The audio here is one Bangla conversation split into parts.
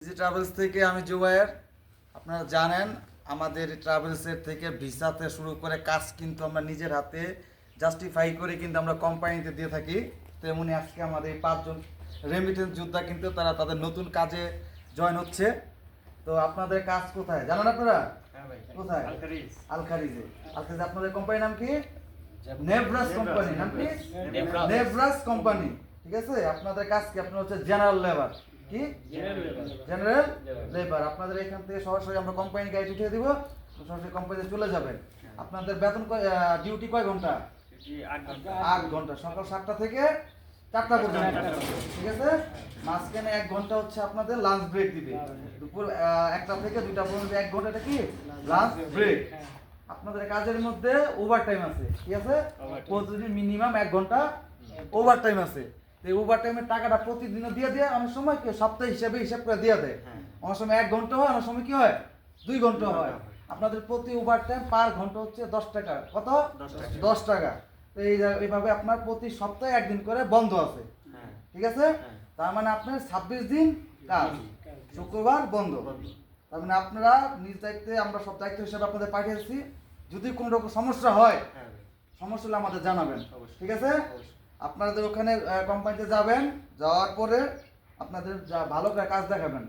ইজি ট্রাভেলস থেকে আমি জুবায়ের। আপনারা জানেন আমাদের ট্রাভেলসের থেকে ভিসাতে শুরু করে কাজ কিন্তু আমরা নিজের হাতে জাস্টিফাই করে কিন্তু আমরা কোম্পানিতে দিয়ে থাকি। তেমনি আজকে আমাদের এই 5 জন রেমিটেন্স যোদ্ধা কিন্তু তারা তাদের নতুন কাজে জয়েন হচ্ছে। তো আপনাদের কাজ কোথায় জানেন আপনারা? কোথায়? আলখারিজে। আলখারিজে আপনাদের কোম্পানির নাম কি? নেভরাস কোম্পানি। নাম কি? নেভরাস কোম্পানি। ঠিক আছে, আপনাদের কাজ কি? আপনারা হচ্ছে জেনারেল লেবার। কি? General labour. আপনাদের এখান থেকে সরাসরি আমরা কোম্পানি গাড়ি উঠিয়ে দিব, সরাসরি কোম্পানিতে চলে যাবেন। আপনাদের বেতন ডিউটি কয় ঘন্টা? 8 ঘন্টা, সকাল 7টা থেকে 4টা পর্যন্ত। ঠিক আছে, মাঝখানে 1 ঘন্টা হচ্ছে আপনাদের লাঞ্চ ব্রেক দিবে। দুপুর 1টা থেকে 2টা পর্যন্ত 1 ঘন্টাটা কি লাঞ্চ ব্রেক। আপনাদের কাজের মধ্যে ওভার টাইম আছে। ঠিক আছে, প্রতিদিন মিনিমাম 1 ঘন্টা ওভার টাইম আছে। এই ওভার টাইমের টাকাটা প্রতিদিন দিয়ে দেয়, অনেক সময় কি সপ্তাহে হিসাব করে দিয়ে দেয়। অনেক সময় 1 ঘন্টা হয়, অনেক সময় কি হয় 2 ঘন্টা হয়। আপনাদের প্রতি ওভার টাইম পার ঘন্টা হচ্ছে 10 টাকা। কত? 10 টাকা। তো এইভাবে আপনার প্রতি সপ্তাহে 1 দিন করে বন্ধ আছে। ঠিক আছে, তার মানে আপনার 26 দিন কাজ, শুক্রবার বন্ধ। তার মানে আপনারা নিজ দায়িত্বে, আমরা সব দায়িত্ব হিসাবে আপনাদের পাঠিয়েছি। যদি কোনো রকম সমস্যা হয়, সমস্যা হলে আমাদের জানাবেন। ঠিক আছে, আপনাদের ওখানে কোম্পানিতে যাবেন, যাওয়ার পরে আপনাদের ভালো করে কাজ দেখাবেন।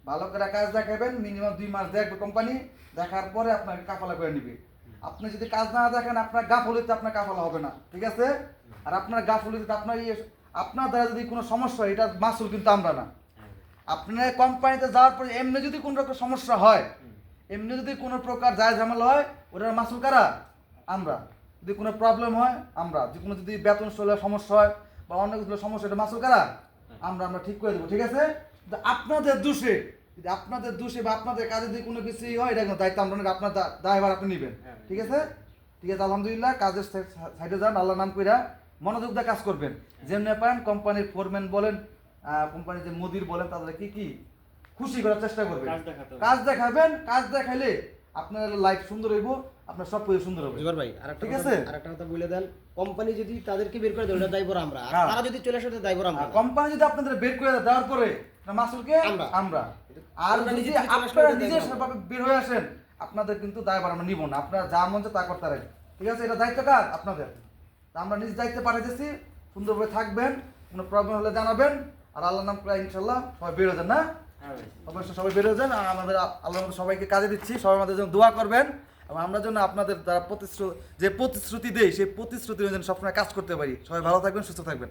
ভালো করে কাজ দেখাবেন, মিনিমাম 2 মাস দেখবে কোম্পানি। দেখার পরে আপনাকে কাফালা করে নিবে। আপনি যদি কাজ না দেখেন, আপনার গাফলিতে আপনার কাফালা হবে না। ঠিক আছে, আর আপনার গাফলিতে আপনার দ্বারা যদি কোনো সমস্যা হয়, এটা মাসুল কিন্তু আমরা না। আপনার কোম্পানিতে যাওয়ার পরে এমনি যদি কোনো রকম সমস্যা হয়, এমনি যদি কোনো প্রকার যায় ঝামেলা হয়, ওটার মাসুল কারা? আমরা। যদি কোনো প্রবলেম হয় আমরা, যে কোনো যদি বেতন চলে সমস্যা হয় বা অন্য কিছু সমস্যা, এটা মাসুল কারা? আমরা ঠিক করে দেবো। ঠিক আছে, আপনাদের দোষে, যদি আপনাদের দোষে বা আপনাদের কাজে যদি কোনো কিছুই হয়, এটা কোনো দায়িত্ব আমরা না, আপনার দায়ভার আপনি নেবেন। ঠিক আছে, ঠিক আছে, আলহামদুলিল্লাহ। কাজের সাইডে যান, আল্লাহ নাম কইরা মনোযোগ দিয়ে কাজ করবেন। যেমনি পান কোম্পানির ফোরম্যান বলেন, কোম্পানির যে মুদির বলেন, তাদের কি খুশি করার চেষ্টা করবেন। কাজ দেখাবেন, কাজ দেখাইলে আপনার লাইফ সুন্দর হইব, আপনার সব কিছু সুন্দর হবে। জুবাইর ভাই, ঠিক আছে, আরেকটা কথা বলে দেন। কোম্পানি যদি তাদেরকে বের করে দেয়, ওটা দায়বর আমরা। আর তারা যদি চলে আসে, দায়বর আমরা। কোম্পানি যদি আপনাদের বের করে দেওয়ার পরে মাসুলকে আমরা। আর যদি আপনারা নিজের ভাবে বের হয়ে আসেন, আপনাদের কিন্তু দায়ভার আমরা নিব না। আপনারা যা মন চায় তা করতে পারেন। ঠিক আছে, এটা দায়িত্ব কাজ আপনাদের। তা আমরা নিজ দায়িত্বে পাঠাইতেছি, সুন্দরভাবে থাকবেন। কোনো প্রবলেম হলে জানাবেন। আর আল্লাহ নাম করে ইনশাল্লাহ সবাই বের হয়ে যান। না, অবশ্যই সবাই বের হয়ে যান। আর আমাদের আল্লাহ সবাইকে কাজে দিচ্ছি, সবাই আমাদের জন্য দোয়া করবেন। এবং আমরা যেন আপনাদের দ্বারা প্রতিশ্রুতি দেই, সেই প্রতিশ্রুতি যেন সবসময় কাজ করতে পারি। সবাই ভালো থাকবেন, সুস্থ থাকবেন।